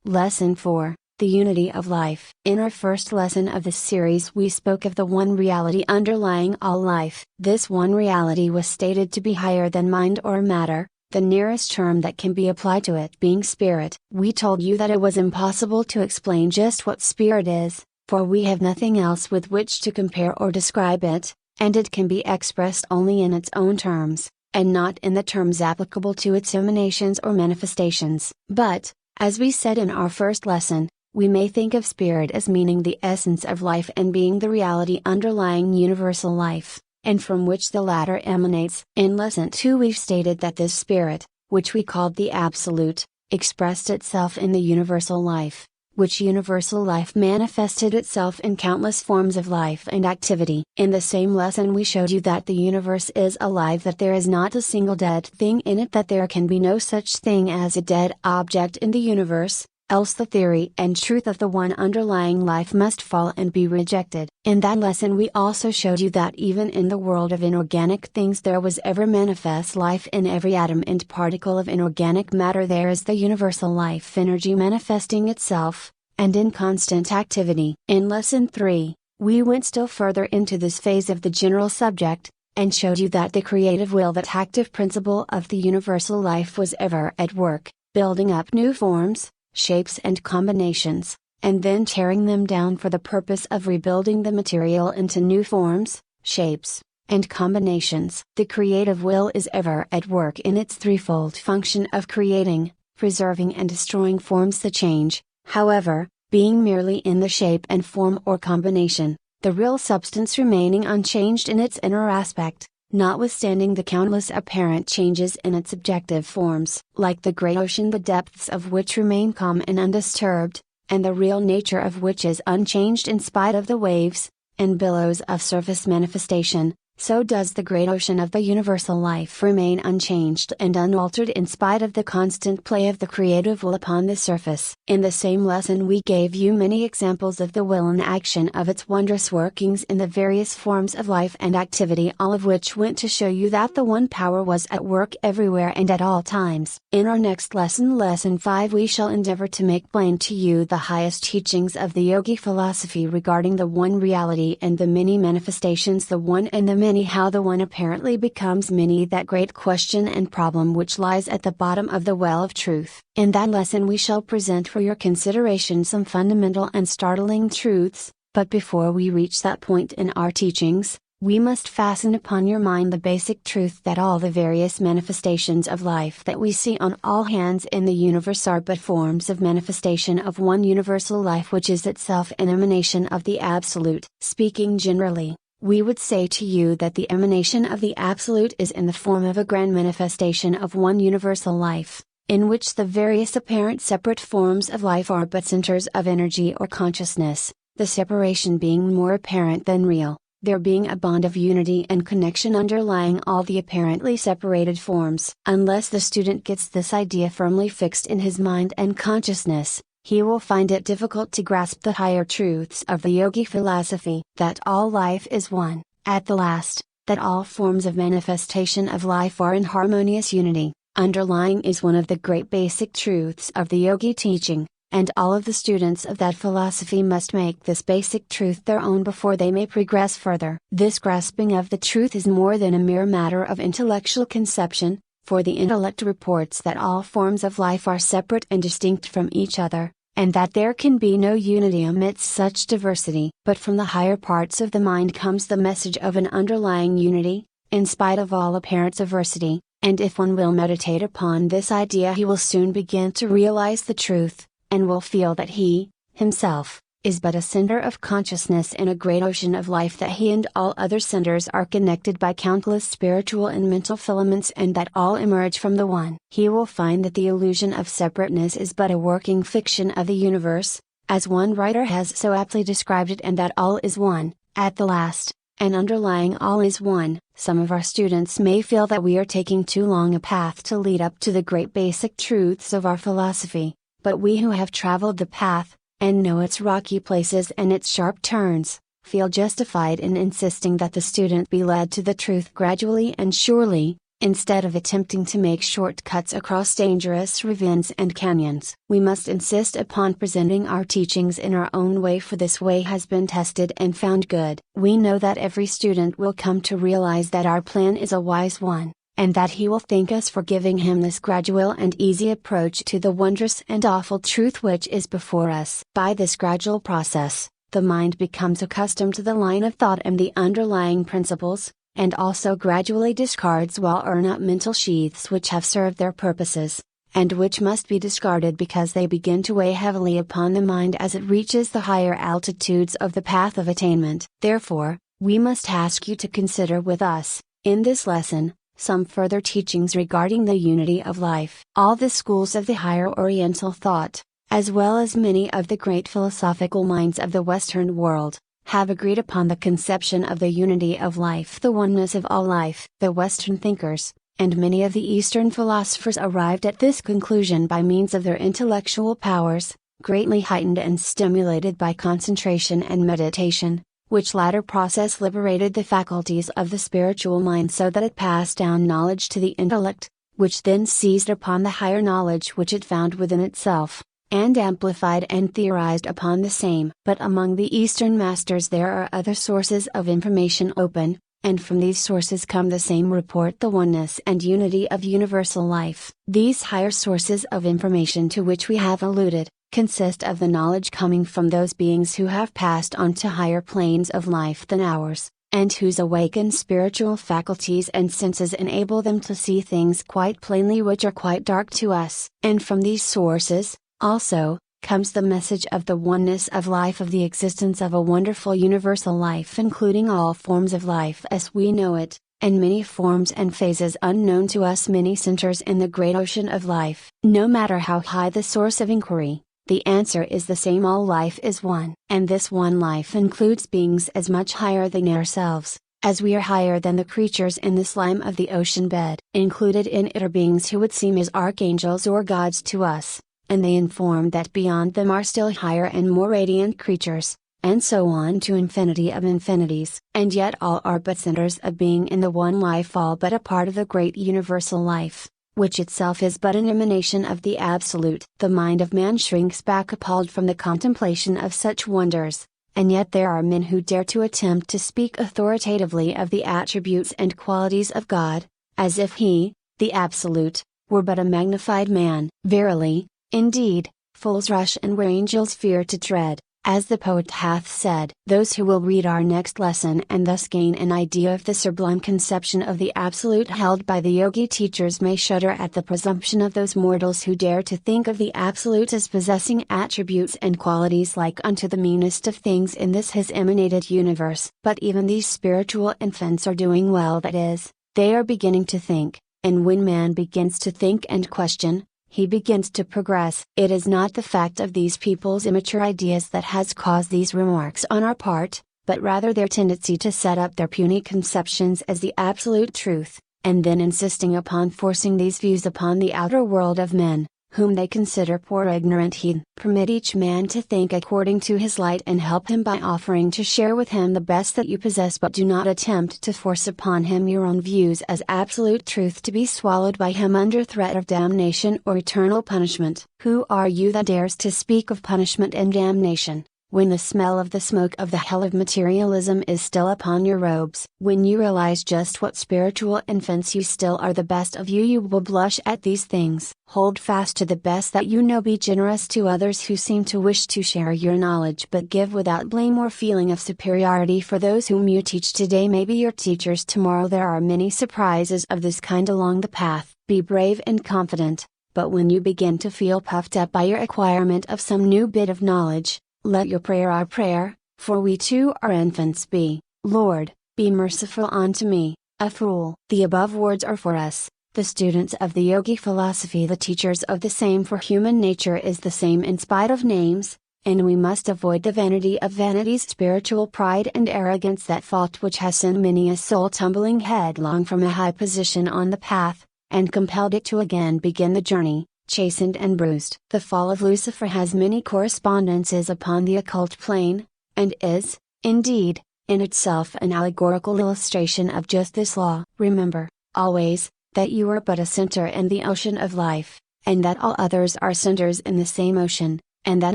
Lesson 4, the Unity of Life. In our first lesson of this series we spoke of the one reality underlying all life. This one reality was stated to be higher than mind or matter, the nearest term that can be applied to it being spirit. We told you that it was impossible to explain just what spirit is, for we have nothing else with which to compare or describe it, and it can be expressed only in its own terms, and not in the terms applicable to its emanations or manifestations. But, as we said in our first lesson, we may think of spirit as meaning the essence of life and being the reality underlying universal life, and from which the latter emanates. In lesson 2 we've stated that this spirit, which we called the Absolute, expressed itself in the universal life, which universal life manifested itself in countless forms of life and activity. In the same lesson we showed you that the universe is alive, that there is not a single dead thing in it, that there can be no such thing as a dead object in the universe, else the theory and truth of the one underlying life must fall and be rejected. In that lesson we also showed you that even in the world of inorganic things there was ever manifest life. In every atom and particle of inorganic matter there is the universal life energy manifesting itself, and in constant activity. In lesson 3, we went still further into this phase of the general subject, and showed you that the creative will, that active principle of the universal life, was ever at work, building up new forms, shapes and combinations, and then tearing them down for the purpose of rebuilding the material into new forms, shapes, and combinations. The creative will is ever at work in its threefold function of creating, preserving and destroying forms that change, however, being merely in the shape and form or combination, the real substance remaining unchanged in its inner aspect, notwithstanding the countless apparent changes in its objective forms. Like the great ocean, the depths of which remain calm and undisturbed, and the real nature of which is unchanged in spite of the waves and billows of surface manifestation, so does the great ocean of the universal life remain unchanged and unaltered in spite of the constant play of the creative will upon the surface. In the same lesson we gave you many examples of the will in action, of its wondrous workings in the various forms of life and activity, all of which went to show you that the one power was at work everywhere and at all times. In our next lesson, lesson 5, we shall endeavor to make plain to you the highest teachings of the yogi philosophy regarding the one reality and the many manifestations, the one and the many, how the one apparently becomes many, that great question and problem which lies at the bottom of the well of truth. In that lesson we shall present for your consideration some fundamental and startling truths, but before we reach that point in our teachings, we must fasten upon your mind the basic truth that all the various manifestations of life that we see on all hands in the universe are but forms of manifestation of one universal life, which is itself an emanation of the Absolute. Speaking generally, we would say to you that the emanation of the Absolute is in the form of a grand manifestation of one universal life, in which the various apparent separate forms of life are but centers of energy or consciousness, the separation being more apparent than real, there being a bond of unity and connection underlying all the apparently separated forms. Unless the student gets this idea firmly fixed in his mind and consciousness, he will find it difficult to grasp the higher truths of the yogi philosophy. That all life is one, at the last, that all forms of manifestation of life are in harmonious unity, underlying is one of the great basic truths of the yogi teaching, and all of the students of that philosophy must make this basic truth their own before they may progress further. This grasping of the truth is more than a mere matter of intellectual conception, for the intellect reports that all forms of life are separate and distinct from each other, and that there can be no unity amidst such diversity. But from the higher parts of the mind comes the message of an underlying unity, in spite of all apparent diversity, and if one will meditate upon this idea he will soon begin to realize the truth, and will feel that he, himself, is but a center of consciousness in a great ocean of life, that he and all other centers are connected by countless spiritual and mental filaments, and that all emerge from the one. He will find that the illusion of separateness is but a working fiction of the universe, as one writer has so aptly described it, and that all is one, at the last, and underlying all is one. Some of our students may feel that we are taking too long a path to lead up to the great basic truths of our philosophy, but we who have traveled the path, and know its rocky places and its sharp turns, feel justified in insisting that the student be led to the truth gradually and surely, Instead of attempting to make shortcuts across dangerous ravines and canyons, we must insist upon presenting our teachings in our own way, for this way has been tested and found good. We know that every student will come to realize that our plan is a wise one, and that he will thank us for giving him this gradual and easy approach to the wondrous and awful truth which is before us. By this gradual process, the mind becomes accustomed to the line of thought and the underlying principles, and also gradually discards worn out mental sheaths which have served their purposes, and which must be discarded because they begin to weigh heavily upon the mind as it reaches the higher altitudes of the path of attainment. Therefore, we must ask you to consider with us, in this lesson, some further teachings regarding the unity of life. All the schools of the higher Oriental thought, as well as many of the great philosophical minds of the Western world, have agreed upon the conception of the unity of life, the oneness of all life. The Western thinkers, and many of the Eastern philosophers, arrived at this conclusion by means of their intellectual powers, greatly heightened and stimulated by concentration and meditation, which latter process liberated the faculties of the spiritual mind so that it passed down knowledge to the intellect, which then seized upon the higher knowledge which it found within itself, and amplified and theorized upon the same. But among the Eastern masters there are other sources of information open, and from these sources come the same report, the oneness and unity of universal life. These higher sources of information to which we have alluded, consist of the knowledge coming from those beings who have passed on to higher planes of life than ours, and whose awakened spiritual faculties and senses enable them to see things quite plainly which are quite dark to us. And from these sources, also, comes the message of the oneness of life, of the existence of a wonderful universal life including all forms of life as we know it, and many forms and phases unknown to us, many centers in the great ocean of life. No matter how high the source of inquiry, the answer is the same: all life is one. And this one life includes beings as much higher than ourselves, as we are higher than the creatures in the slime of the ocean bed. Included in it are beings who would seem as archangels or gods to us, and they inform that beyond them are still higher and more radiant creatures, and so on to infinity of infinities. And yet all are but centers of being in the one life, all but a part of the great universal life, which itself is but an emanation of the Absolute. The mind of man shrinks back appalled from the contemplation of such wonders, and yet there are men who dare to attempt to speak authoritatively of the attributes and qualities of God, as if He, the Absolute, were but a magnified man. Verily, indeed, fools rush and where angels fear to tread, as the poet hath said. Those who will read our next lesson and thus gain an idea of the sublime conception of the Absolute held by the Yogi teachers may shudder at the presumption of those mortals who dare to think of the Absolute as possessing attributes and qualities like unto the meanest of things in this His emanated universe. But even these spiritual infants are doing well, that is, they are beginning to think, and when man begins to think and question, he begins to progress. It is not the fact of these people's immature ideas that has caused these remarks on our part, but rather their tendency to set up their puny conceptions as the absolute truth, and then insisting upon forcing these views upon the outer world of men, whom they consider poor ignorant heathen. Permit each man to think according to his light and help him by offering to share with him the best that you possess, but do not attempt to force upon him your own views as absolute truth to be swallowed by him under threat of damnation or eternal punishment. Who are you that dares to speak of punishment and damnation, when the smell of the smoke of the hell of materialism is still upon your robes? When you realize just what spiritual infants you still are, the best of you, you will blush at these things. Hold fast to the best that you know. Be generous to others who seem to wish to share your knowledge, but give without blame or feeling of superiority, for those whom you teach today may be your teachers tomorrow. There are many surprises of this kind along the path. Be brave and confident, but when you begin to feel puffed up by your acquirement of some new bit of knowledge, let your prayer our prayer, for we too are infants, be, Lord, be merciful unto me, a fool. The above words are for us, the students of the Yogi philosophy, the teachers of the same, for human nature is the same in spite of names, and we must avoid the vanity of vanities, spiritual pride and arrogance, that fault which has sent many a soul tumbling headlong from a high position on the path, and compelled it to again begin the journey, chastened and bruised. The fall of Lucifer has many correspondences upon the occult plane, and is, indeed, in itself an allegorical illustration of just this law. Remember, always, that you are but a center in the ocean of life, and that all others are centers in the same ocean, and that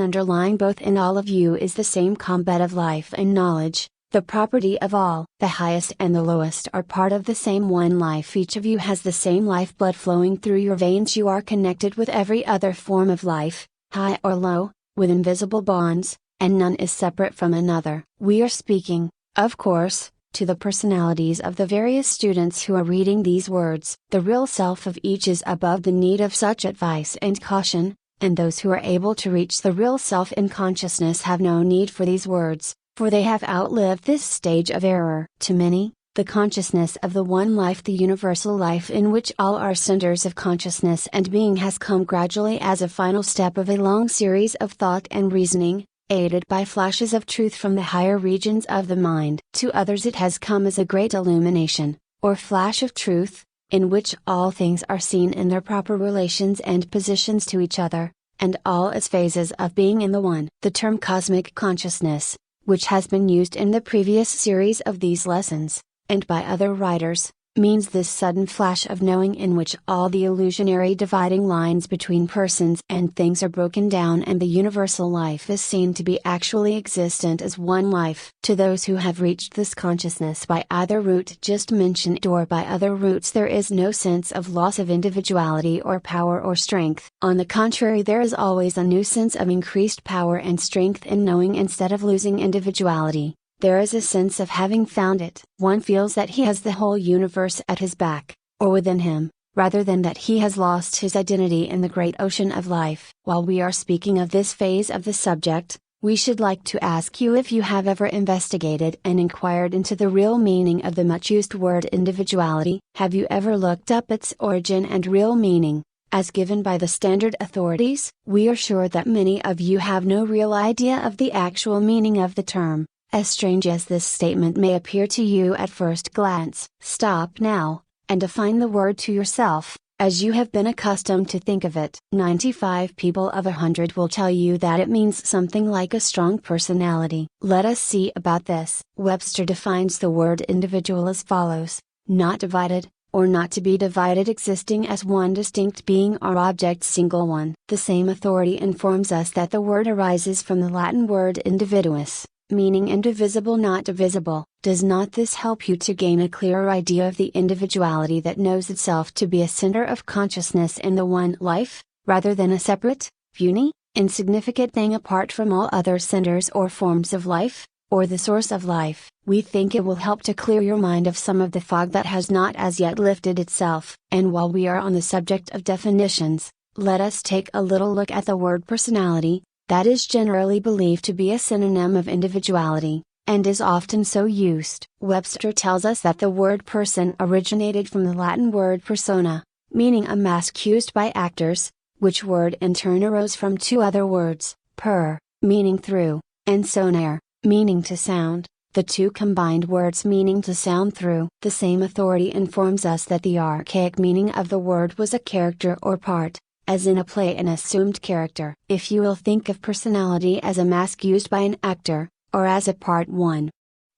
underlying both in all of you is the same combat of life and knowledge, the property of all. The highest and the lowest are part of the same one life. Each of you has the same lifeblood flowing through your veins. You are connected with every other form of life, high or low, with invisible bonds, and none is separate from another. We are speaking, of course, to the personalities of the various students who are reading these words. The real self of each is above the need of such advice and caution, and those who are able to reach the real self in consciousness have no need for these words, for they have outlived this stage of error. To many, the consciousness of the one life, the universal life in which all are centers of consciousness and being, has come gradually as a final step of a long series of thought and reasoning, aided by flashes of truth from the higher regions of the mind. To others it has come as a great illumination, or flash of truth, in which all things are seen in their proper relations and positions to each other, and all its phases of being in the one. The term cosmic consciousness, which has been used in the previous series of these lessons, and by other writers, means this sudden flash of knowing in which all the illusionary dividing lines between persons and things are broken down and the universal life is seen to be actually existent as one life. To those who have reached this consciousness by either route just mentioned or by other routes, there is no sense of loss of individuality or power or strength. On the contrary, there is always a new sense of increased power and strength in knowing instead of losing individuality. There is a sense of having found it. One feels that he has the whole universe at his back, or within him, rather than that he has lost his identity in the great ocean of life. While we are speaking of this phase of the subject, we should like to ask you if you have ever investigated and inquired into the real meaning of the much used word individuality. Have you ever looked up its origin and real meaning, as given by the standard authorities? We are sure that many of you have no real idea of the actual meaning of the term. As strange as this statement may appear to you at first glance, stop now, and define the word to yourself, as you have been accustomed to think of it. 95 people of 100 will tell you that it means something like a strong personality. Let us see about this. Webster defines the word individual as follows: not divided, or not to be divided, existing as one distinct being or object, single one. The same authority informs us that the word arises from the Latin word individuus, meaning indivisible, not divisible. Does not this help you to gain a clearer idea of the individuality that knows itself to be a center of consciousness in the one life, rather than a separate, puny, insignificant thing apart from all other centers or forms of life, or the source of life? We think it will help to clear your mind of some of the fog that has not as yet lifted itself. And while we are on the subject of definitions, let us take a little look at the word personality, that is generally believed to be a synonym of individuality, and is often so used. Webster tells us that the word person originated from the Latin word persona, meaning a mask used by actors, which word in turn arose from two other words, per, meaning through, and sonare, meaning to sound, the two combined words meaning to sound through. The same authority informs us that the archaic meaning of the word was a character or part, as in a play an assumed character. If you will think of personality as a mask used by an actor, or as a part one,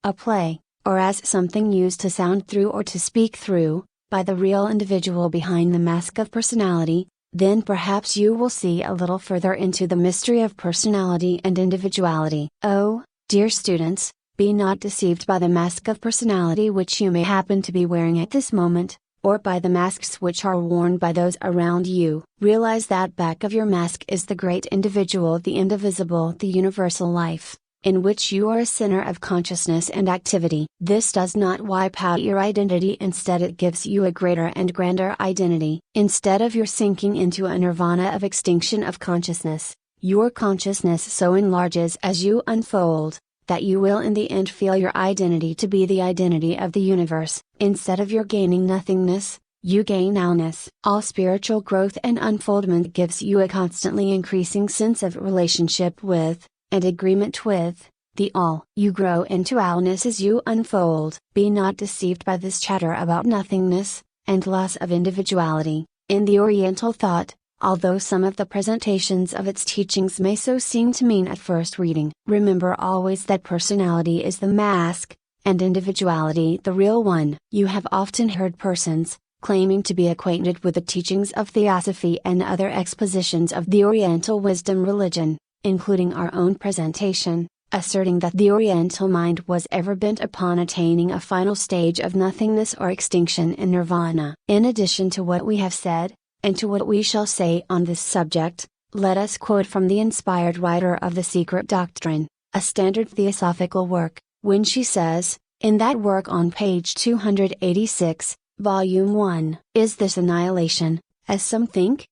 a play, or as something used to sound through or to speak through, by the real individual behind the mask of personality, then perhaps you will see a little further into the mystery of personality and individuality. Oh, dear students, be not deceived by the mask of personality which you may happen to be wearing at this moment, or by the masks which are worn by those around you. Realize that back of your mask is the great individual, the indivisible, the universal life, in which you are a center of consciousness and activity. This does not wipe out your identity, instead it gives you a greater and grander identity. Instead of your sinking into a nirvana of extinction of consciousness, your consciousness so enlarges as you unfold, that you will in the end feel your identity to be the identity of the universe. Instead of your gaining nothingness, you gain allness. All spiritual growth and unfoldment gives you a constantly increasing sense of relationship with, and agreement with, the all. You grow into allness as you unfold. Be not deceived by this chatter about nothingness, and loss of individuality. In the Oriental thought, although some of the presentations of its teachings may so seem to mean at first reading, remember always that personality is the mask, and individuality the real one. You have often heard persons, claiming to be acquainted with the teachings of Theosophy and other expositions of the Oriental wisdom religion, including our own presentation, asserting that the Oriental mind was ever bent upon attaining a final stage of nothingness or extinction in nirvana. In addition to what we have said, and to what we shall say on this subject, let us quote from the inspired writer of The Secret Doctrine, a standard theosophical work, when she says, in that work on page 286, Volume 1, is this annihilation, as some think?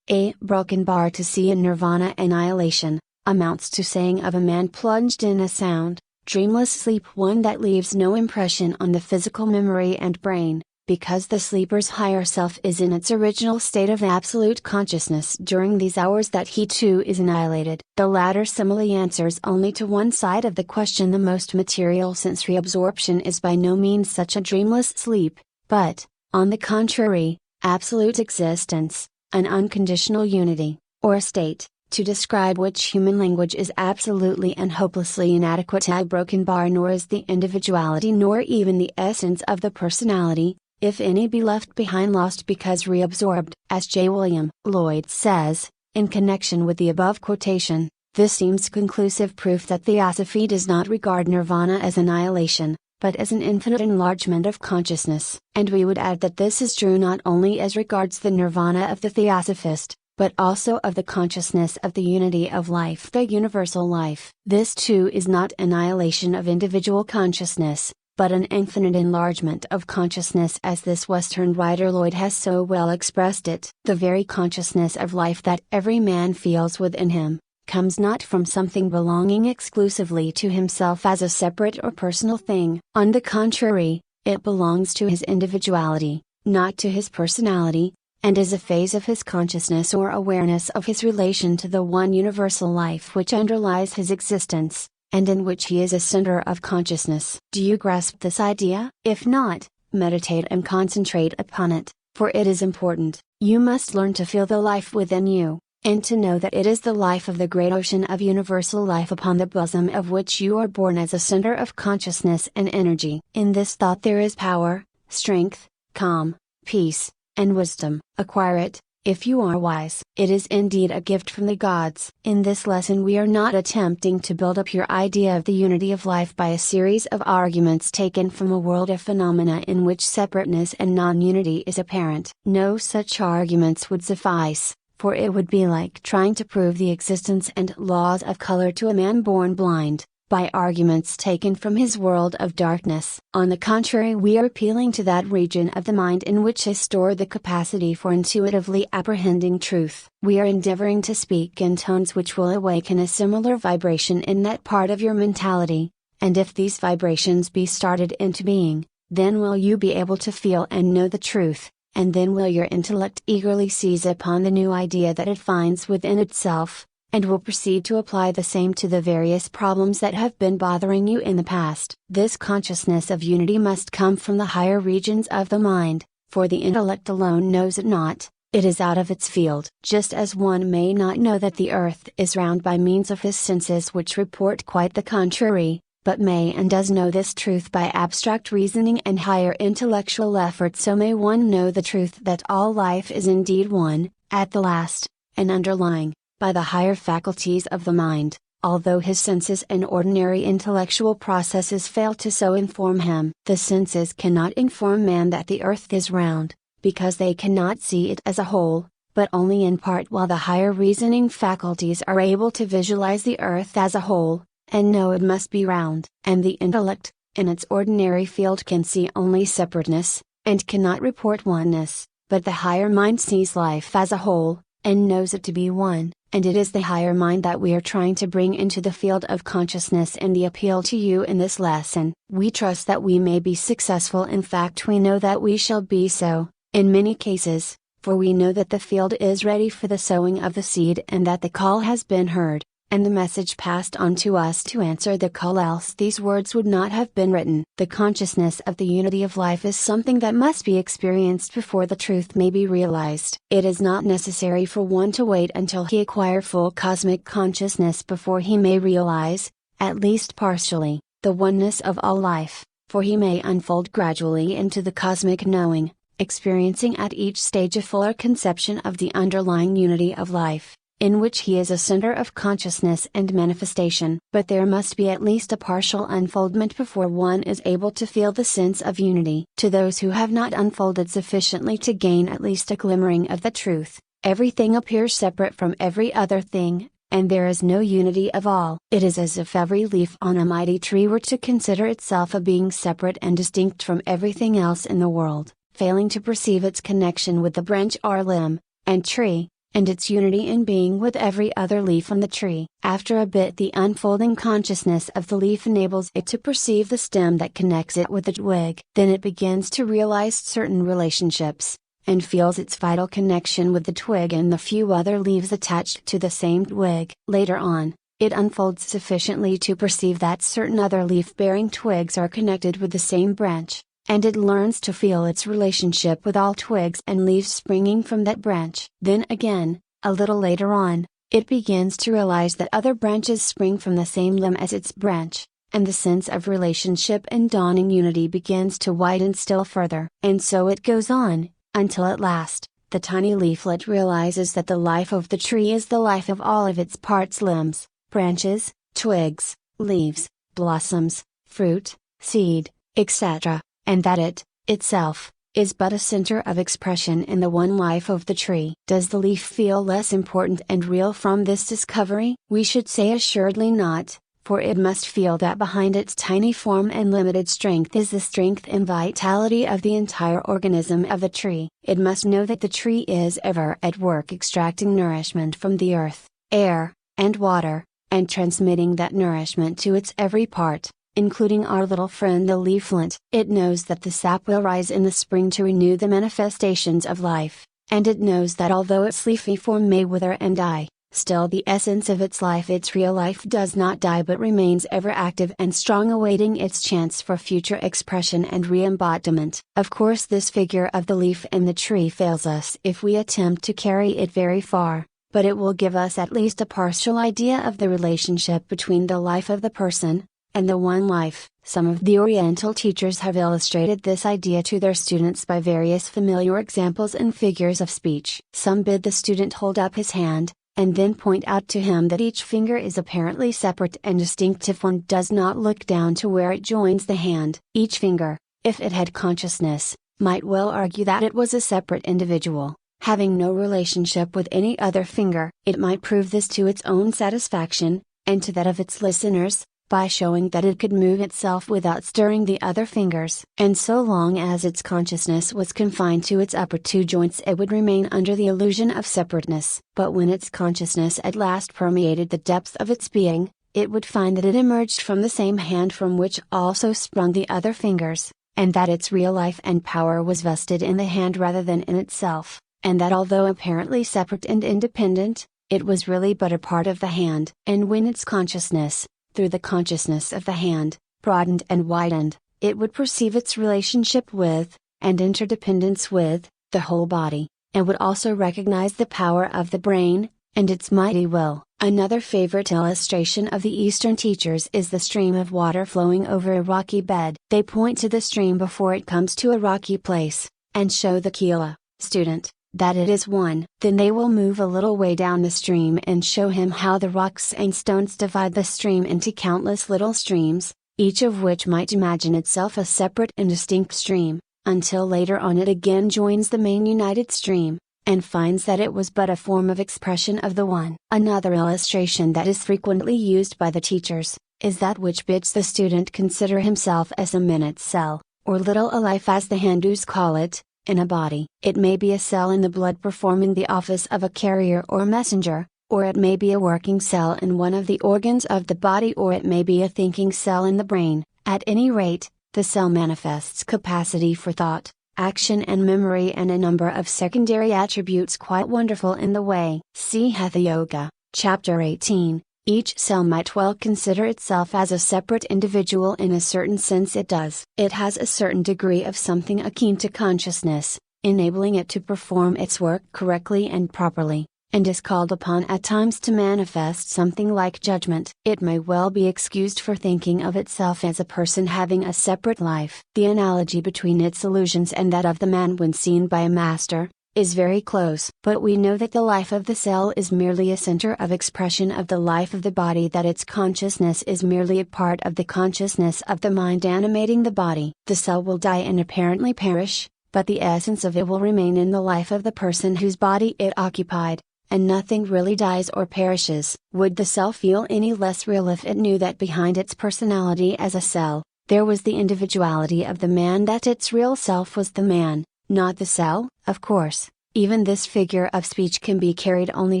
A broken bar to see in nirvana annihilation, amounts to saying of a man plunged in a sound, dreamless sleep, one that leaves no impression on the physical memory and brain, because the sleeper's higher self is in its original state of absolute consciousness during these hours that he too is annihilated. The latter simile answers only to one side of the question. The most material sensory absorption is by no means such a dreamless sleep, but, on the contrary, absolute existence, an unconditional unity, or a state, to describe which human language is absolutely and hopelessly inadequate. A broken bar, nor is the individuality nor even the essence of the personality, if any be left behind, lost because reabsorbed. As J. William Lloyd says, in connection with the above quotation, this seems conclusive proof that Theosophy does not regard nirvana as annihilation, but as an infinite enlargement of consciousness. And we would add that this is true not only as regards the nirvana of the Theosophist, but also of the consciousness of the unity of life, the universal life. This too is not annihilation of individual consciousness, but an infinite enlargement of consciousness, as this Western writer Lloyd has so well expressed it. The very consciousness of life that every man feels within him, comes not from something belonging exclusively to himself as a separate or personal thing. On the contrary, it belongs to his individuality, not to his personality, and is a phase of his consciousness or awareness of his relation to the one universal life which underlies his existence, and in which he is a center of consciousness. Do you grasp this idea? If not, meditate and concentrate upon it, for it is important. You must learn to feel the life within you, and to know that it is the life of the great ocean of universal life upon the bosom of which you are born as a center of consciousness and energy. In this thought there is power, strength, calm, peace, and wisdom. Acquire it, if you are wise. It is indeed a gift from the gods. In this lesson we are not attempting to build up your idea of the unity of life by a series of arguments taken from a world of phenomena in which separateness and non-unity is apparent. No such arguments would suffice, for it would be like trying to prove the existence and laws of color to a man born blind, by arguments taken from his world of darkness. On the contrary, we are appealing to that region of the mind in which is stored the capacity for intuitively apprehending truth. We are endeavoring to speak in tones which will awaken a similar vibration in that part of your mentality, and if these vibrations be started into being, then will you be able to feel and know the truth, and then will your intellect eagerly seize upon the new idea that it finds within itself, and will proceed to apply the same to the various problems that have been bothering you in the past. This consciousness of unity must come from the higher regions of the mind, for the intellect alone knows it not, it is out of its field. Just as one may not know that the earth is round by means of his senses which report quite the contrary, but may and does know this truth by abstract reasoning and higher intellectual effort, so may one know the truth that all life is indeed one, at the last, and underlying, by the higher faculties of the mind, although his senses and ordinary intellectual processes fail to so inform him. The senses cannot inform man that the earth is round, because they cannot see it as a whole, but only in part, while the higher reasoning faculties are able to visualize the earth as a whole, and know it must be round. And the intellect, in its ordinary field, can see only separateness, and cannot report oneness, but the higher mind sees life as a whole, and knows it to be one. And it is the higher mind that we are trying to bring into the field of consciousness in the appeal to you in this lesson. We trust that we may be successful. In fact, we know that we shall be so, in many cases, for we know that the field is ready for the sowing of the seed, and that the call has been heard, and the message passed on to us to answer the call, else these words would not have been written. The consciousness of the unity of life is something that must be experienced before the truth may be realized. It is not necessary for one to wait until he acquire full cosmic consciousness before he may realize, at least partially, the oneness of all life, for he may unfold gradually into the cosmic knowing, experiencing at each stage a fuller conception of the underlying unity of life, in which he is a center of consciousness and manifestation. But there must be at least a partial unfoldment before one is able to feel the sense of unity. To those who have not unfolded sufficiently to gain at least a glimmering of the truth, everything appears separate from every other thing, and there is no unity of all. It is as if every leaf on a mighty tree were to consider itself a being separate and distinct from everything else in the world, failing to perceive its connection with the branch or limb, and tree, and its unity in being with every other leaf on the tree. After a bit the unfolding consciousness of the leaf enables it to perceive the stem that connects it with the twig. Then it begins to realize certain relationships, and feels its vital connection with the twig and the few other leaves attached to the same twig. Later on, it unfolds sufficiently to perceive that certain other leaf-bearing twigs are connected with the same branch, and it learns to feel its relationship with all twigs and leaves springing from that branch. Then again, a little later on, it begins to realize that other branches spring from the same limb as its branch, and the sense of relationship and dawning unity begins to widen still further. And so it goes on, until at last, the tiny leaflet realizes that the life of the tree is the life of all of its parts: limbs, branches, twigs, leaves, blossoms, fruit, seed, etc., and that it, itself, is but a center of expression in the one life of the tree. Does the leaf feel less important and real from this discovery? We should say assuredly not, for it must feel that behind its tiny form and limited strength is the strength and vitality of the entire organism of the tree. It must know that the tree is ever at work extracting nourishment from the earth, air, and water, and transmitting that nourishment to its every part, including our little friend the leaflet. It knows that the sap will rise in the spring to renew the manifestations of life, and it knows that although its leafy form may wither and die, still the essence of its life, its real life, does not die but remains ever active and strong, awaiting its chance for future expression and re-embodiment. Of course this figure of the leaf in the tree fails us if we attempt to carry it very far, but it will give us at least a partial idea of the relationship between the life of the person, and the one life. Some of the Oriental teachers have illustrated this idea to their students by various familiar examples and figures of speech. Some bid the student hold up his hand, and then point out to him that each finger is apparently separate and distinct if one does not look down to where it joins the hand. Each finger, if it had consciousness, might well argue that it was a separate individual, having no relationship with any other finger. It might prove this to its own satisfaction, and to that of its listeners, by showing that it could move itself without stirring the other fingers. And so long as its consciousness was confined to its upper two joints, it would remain under the illusion of separateness. But when its consciousness at last permeated the depths of its being, it would find that it emerged from the same hand from which also sprung the other fingers, and that its real life and power was vested in the hand rather than in itself, and that although apparently separate and independent, it was really but a part of the hand. And when its consciousness, through the consciousness of the hand, broadened and widened, it would perceive its relationship with, and interdependence with, the whole body, and would also recognize the power of the brain, and its mighty will. Another favorite illustration of the Eastern teachers is the stream of water flowing over a rocky bed. They point to the stream before it comes to a rocky place, and show the Kila, student, that it is one. Then they will move a little way down the stream and show him how the rocks and stones divide the stream into countless little streams, each of which might imagine itself a separate and distinct stream, until later on it again joins the main united stream, and finds that it was but a form of expression of the one. Another illustration that is frequently used by the teachers, is that which bids the student consider himself as a minute cell, or little a life as the Hindus call it, in a body. It may be a cell in the blood performing the office of a carrier or messenger, or it may be a working cell in one of the organs of the body, or it may be a thinking cell in the brain. At any rate, the cell manifests capacity for thought, action and memory, and a number of secondary attributes quite wonderful in the way. See Hatha Yoga, Chapter 18. Each cell might well consider itself as a separate individual. In a certain sense it does. It has a certain degree of something akin to consciousness, enabling it to perform its work correctly and properly, and is called upon at times to manifest something like judgment. It may well be excused for thinking of itself as a person having a separate life. The analogy between its illusions and that of the man when seen by a master, is very close. But we know that the life of the cell is merely a center of expression of the life of the body, that its consciousness is merely a part of the consciousness of the mind animating the body. The cell will die and apparently perish, but the essence of it will remain in the life of the person whose body it occupied, and nothing really dies or perishes. Would the cell feel any less real if it knew that behind its personality as a cell, there was the individuality of the man, that its real self was the man, not the cell? Of course, even this figure of speech can be carried only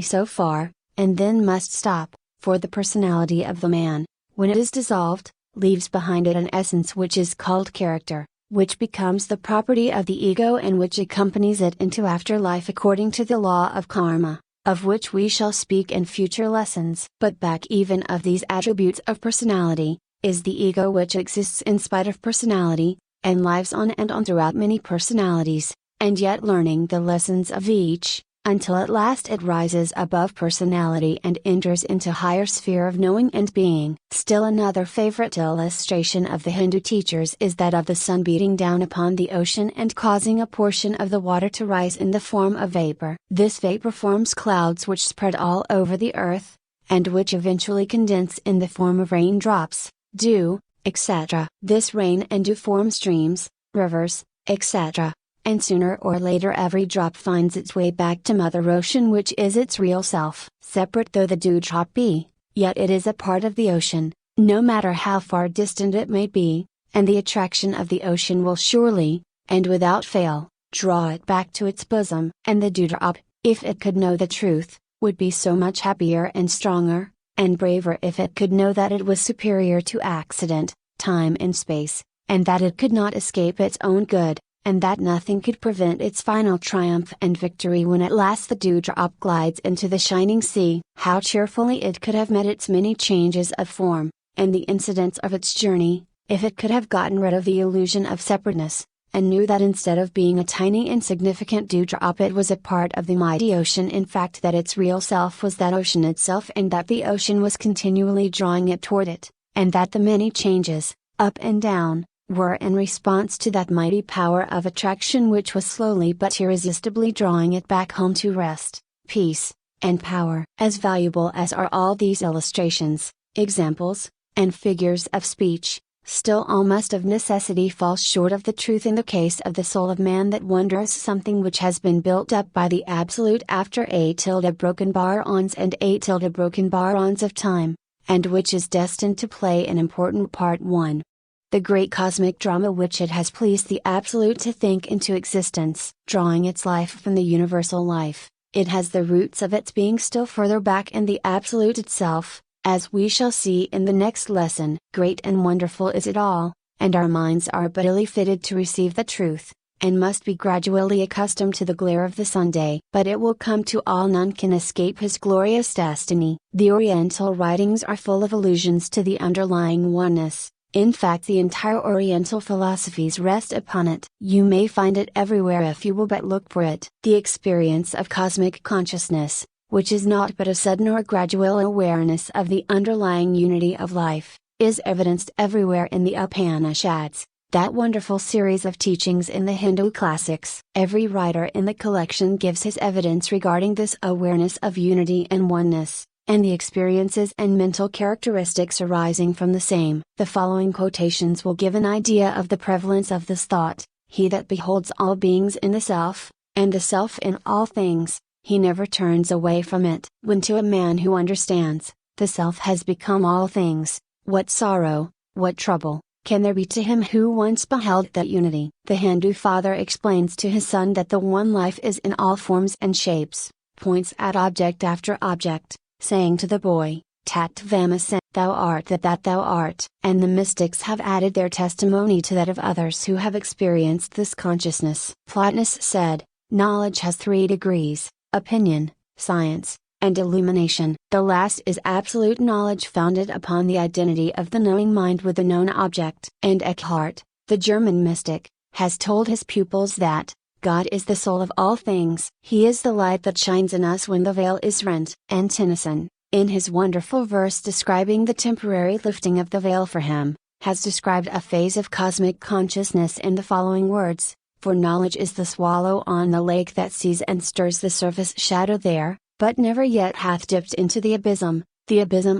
so far, and then must stop, for the personality of the man, when it is dissolved, leaves behind it an essence which is called character, which becomes the property of the ego and which accompanies it into afterlife according to the law of karma, of which we shall speak in future lessons. But back even of these attributes of personality, is the ego, which exists in spite of personality, and lives on and on throughout many personalities, and yet learning the lessons of each, until at last it rises above personality and enters into higher sphere of knowing and being. Still another favorite illustration of the Hindu teachers is that of the sun beating down upon the ocean and causing a portion of the water to rise in the form of vapor. This vapor forms clouds which spread all over the earth, and which eventually condense in the form of raindrops, dew, etc. This rain and dew form streams, rivers, etc. And sooner or later every drop finds its way back to Mother Ocean, which is its real self. Separate though the dewdrop be, yet it is a part of the ocean, no matter how far distant it may be, and the attraction of the ocean will surely, and without fail, draw it back to its bosom. And the dewdrop, if it could know the truth, would be so much happier and stronger, and braver if it could know that it was superior to accident, time and space, and that it could not escape its own good, and that nothing could prevent its final triumph and victory when at last the dewdrop glides into the shining sea. How cheerfully it could have met its many changes of form, and the incidents of its journey, if it could have gotten rid of the illusion of separateness, and knew that instead of being a tiny insignificant dewdrop it was a part of the mighty ocean, in fact that its real self was that ocean itself, and that the ocean was continually drawing it toward it, and that the many changes, up and down, were in response to that mighty power of attraction which was slowly but irresistibly drawing it back home to rest, peace, and power. As valuable as are all these illustrations, examples, and figures of speech, still all must of necessity fall short of the truth in the case of the soul of man, that wonders something which has been built up by the Absolute after broken bar-ons and broken bar-ons of time, and which is destined to play an important part. 1. The great cosmic drama which it has pleased the Absolute to think into existence. Drawing its life from the universal life, it has the roots of its being still further back in the Absolute itself, as we shall see in the next lesson. Great and wonderful is it all, and our minds are but illy fitted to receive the truth, and must be gradually accustomed to the glare of the Sunday. But it will come to all, none can escape his glorious destiny. The Oriental writings are full of allusions to the underlying oneness. In fact, the entire Oriental philosophies rest upon it. You may find it everywhere if you will but look for it. The experience of cosmic consciousness, which is not but a sudden or gradual awareness of the underlying unity of life, is evidenced everywhere in the Upanishads, that wonderful series of teachings in the Hindu classics. Every writer in the collection gives his evidence regarding this awareness of unity and oneness, and the experiences and mental characteristics arising from the same. The following quotations will give an idea of the prevalence of this thought. He that beholds all beings in the self, and the self in all things, he never turns away from it. When to a man who understands, the self has become all things, what sorrow, what trouble, can there be to him who once beheld that unity? The Hindu father explains to his son that the one life is in all forms and shapes, points at object after object, saying to the boy, Tattvamasi, thou art that thou art. And the mystics have added their testimony to that of others who have experienced this consciousness. Plotinus said, knowledge has 3 degrees, opinion, science, and illumination. The last is absolute knowledge founded upon the identity of the knowing mind with the known object. And Eckhart, the German mystic, has told his pupils that, God is the soul of all things. He is the light that shines in us when the veil is rent. And Tennyson, in his wonderful verse describing the temporary lifting of the veil for him, has described a phase of cosmic consciousness in the following words: "For knowledge is the swallow on the lake that sees and stirs the surface shadow there, but never yet hath dipped into the abysm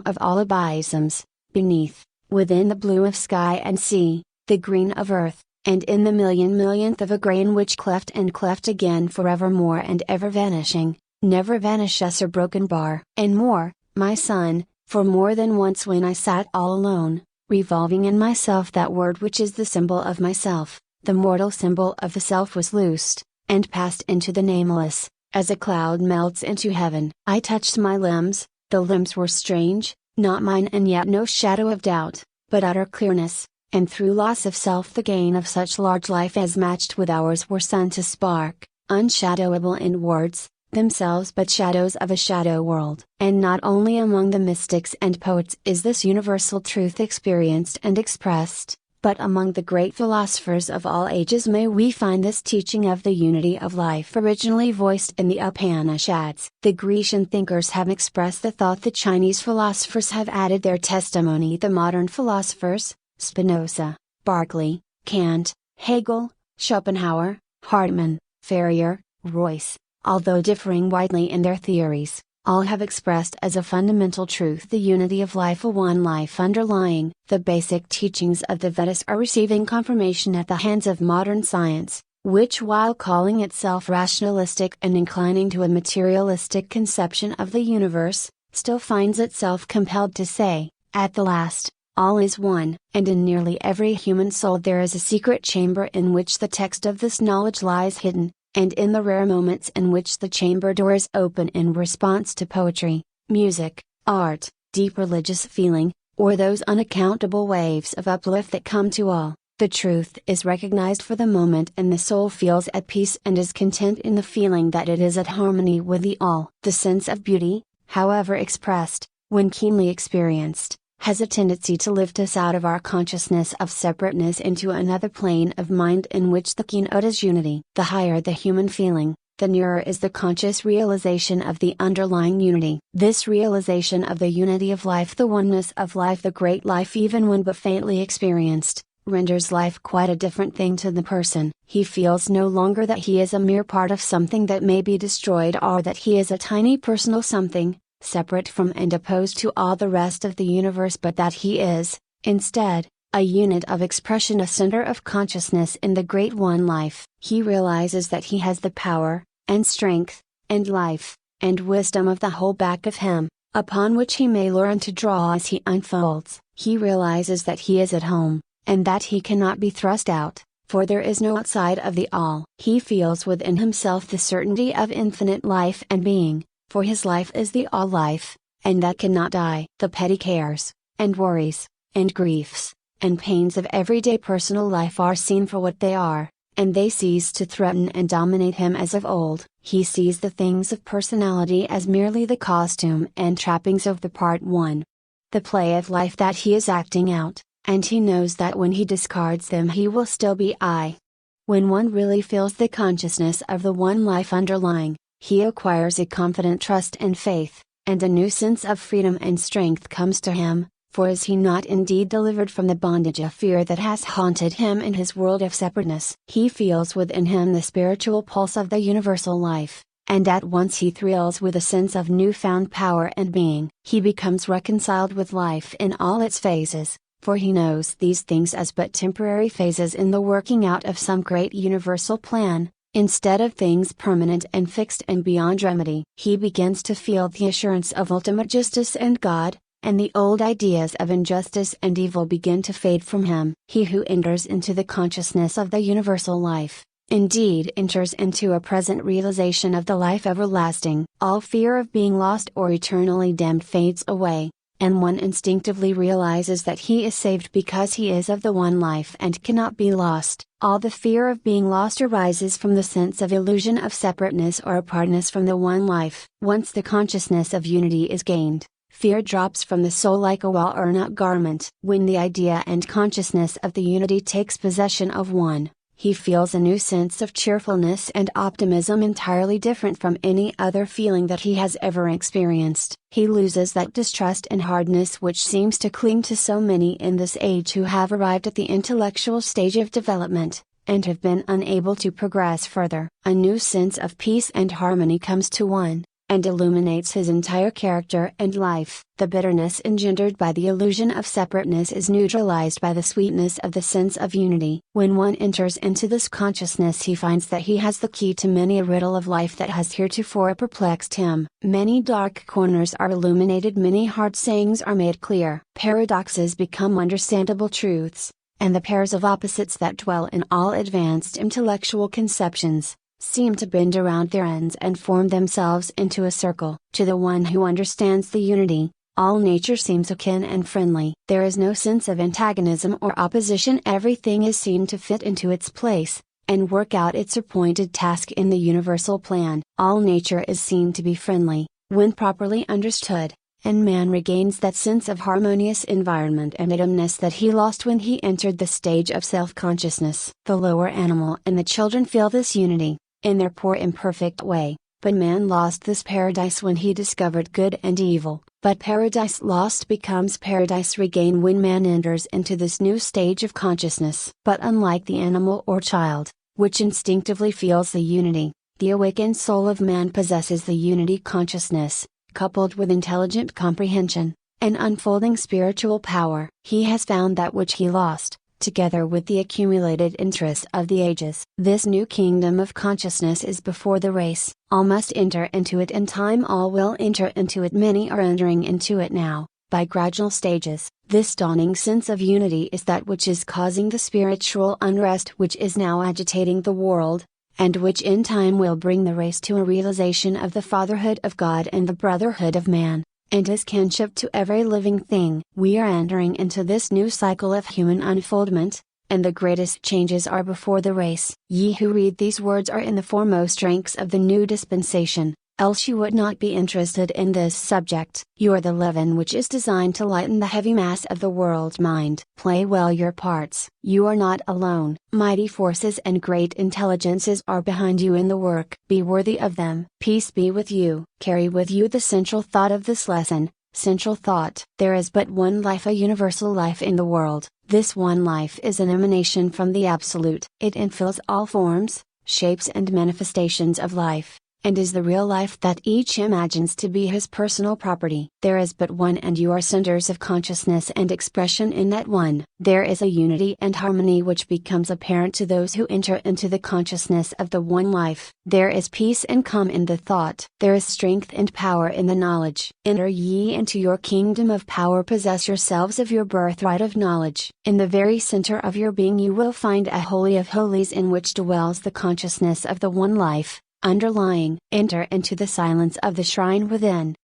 of all abysms, beneath, within the blue of sky and sea, the green of earth, and in the millionth of a grain which cleft and cleft again forevermore and ever vanishing, never vanishess or broken bar." And more, "My son, for more than once when I sat all alone, revolving in myself that word which is the symbol of myself, the mortal symbol of the self was loosed, and passed into the nameless, as a cloud melts into heaven. I touched my limbs, the limbs were strange, not mine, and yet no shadow of doubt, but utter clearness, and through loss of self the gain of such large life as matched with ours were sun to spark, unshadowable in words, themselves but shadows of a shadow world." And not only among the mystics and poets is this universal truth experienced and expressed, but among the great philosophers of all ages may we find this teaching of the unity of life originally voiced in the Upanishads. The Grecian thinkers have expressed the thought, the Chinese philosophers have added their testimony, the modern philosophers, Spinoza, Berkeley, Kant, Hegel, Schopenhauer, Hartmann, Ferrier, Royce, although differing widely in their theories, all have expressed as a fundamental truth the unity of life, a one life underlying. The basic teachings of the Vedas are receiving confirmation at the hands of modern science, which, while calling itself rationalistic and inclining to a materialistic conception of the universe, still finds itself compelled to say, at the last, all is one. And in nearly every human soul there is a secret chamber in which the text of this knowledge lies hidden. And in the rare moments in which the chamber doors open in response to poetry, music, art, deep religious feeling, or those unaccountable waves of uplift that come to all, the truth is recognized for the moment and the soul feels at peace and is content in the feeling that it is at harmony with the all. The sense of beauty, however expressed, when keenly experienced, has a tendency to lift us out of our consciousness of separateness into another plane of mind in which the keynote is unity. The higher the human feeling, the nearer is the conscious realization of the underlying unity. This realization of the unity of life, the oneness of life, the great life, even when but faintly experienced, renders life quite a different thing to the person. He feels no longer that he is a mere part of something that may be destroyed, or that he is a tiny personal something, separate from and opposed to all the rest of the universe, but that he is, instead, a unit of expression, a center of consciousness in the great one life. He realizes that he has the power, and strength, and life, and wisdom of the whole back of him, upon which he may learn to draw as he unfolds. He realizes that he is at home, and that he cannot be thrust out, for there is no outside of the all. He feels within himself the certainty of infinite life and being, for his life is the all life, and that cannot die. The petty cares, and worries, and griefs, and pains of everyday personal life are seen for what they are, and they cease to threaten and dominate him as of old. He sees the things of personality as merely the costume and trappings of the part one, the play of life that he is acting out, and he knows that when he discards them he will still be I. When one really feels the consciousness of the one life underlying, he acquires a confident trust and faith, and a new sense of freedom and strength comes to him, for is he not indeed delivered from the bondage of fear that has haunted him in his world of separateness? He feels within him the spiritual pulse of the universal life, and at once he thrills with a sense of newfound power and being. He becomes reconciled with life in all its phases, for he knows these things as but temporary phases in the working out of some great universal plan, instead of things permanent and fixed and beyond remedy. He begins to feel the assurance of ultimate justice and God, and the old ideas of injustice and evil begin to fade from him. He who enters into the consciousness of the universal life, indeed enters into a present realization of the life everlasting. All fear of being lost or eternally damned fades away, and one instinctively realizes that he is saved because he is of the one life and cannot be lost. All the fear of being lost arises from the sense of illusion of separateness or apartness from the one life. Once the consciousness of unity is gained, fear drops from the soul like a well-worn out garment. When the idea and consciousness of the unity takes possession of one, He feels a new sense of cheerfulness and optimism entirely different from any other feeling that he has ever experienced. He loses that distrust and hardness which seems to cling to so many in this age who have arrived at the intellectual stage of development, and have been unable to progress further. A new sense of peace and harmony comes to one, and illuminates his entire character and life. The bitterness engendered by the illusion of separateness is neutralized by the sweetness of the sense of unity. When one enters into this consciousness, he finds that he has the key to many a riddle of life that has heretofore perplexed him. Many dark corners are illuminated, many hard sayings are made clear. Paradoxes become understandable truths, and the pairs of opposites that dwell in all advanced intellectual conceptions seem to bend around their ends and form themselves into a circle. To the one who understands the unity, all nature seems akin and friendly. There is no sense of antagonism or opposition. Everything is seen to fit into its place, and work out its appointed task in the universal plan. All nature is seen to be friendly, when properly understood, and man regains that sense of harmonious environment and atomness that he lost when he entered the stage of self-consciousness. The lower animal and the children feel this unity, in their poor imperfect way, but man lost this paradise when he discovered good and evil. But paradise lost becomes paradise regained when man enters into this new stage of consciousness. But unlike the animal or child, which instinctively feels the unity, the awakened soul of man possesses the unity consciousness, coupled with intelligent comprehension, and unfolding spiritual power. He has found that which he lost, together with the accumulated interest of the ages. This new kingdom of consciousness is before the race. All must enter into it, and time all will enter into it. Many are entering into it now, by gradual stages. This dawning sense of unity is that which is causing the spiritual unrest which is now agitating the world, and which in time will bring the race to a realization of the fatherhood of God and the brotherhood of man, and his kinship to every living thing. We are entering into this new cycle of human unfoldment, and the greatest changes are before the race. Ye who read these words are in the foremost ranks of the new dispensation, else you would not be interested in this subject. You are the leaven which is designed to lighten the heavy mass of the world mind. Play well your parts. You are not alone. Mighty forces and great intelligences are behind you in the work. Be worthy of them. Peace be with you. Carry with you the central thought of this lesson. Central thought. There is but one life, a universal life in the world. This one life is an emanation from the Absolute. It infills all forms, shapes and manifestations of life, and is the real life that each imagines to be his personal property. There is but one, and you are centers of consciousness and expression in that one. There is a unity and harmony which becomes apparent to those who enter into the consciousness of the one life. There is peace and calm in the thought. There is strength and power in the knowledge. Enter ye into your kingdom of power. Possess yourselves of your birthright of knowledge. In the very center of your being you will find a holy of holies in which dwells the consciousness of the one life. Underlying, enter into the silence of the shrine within,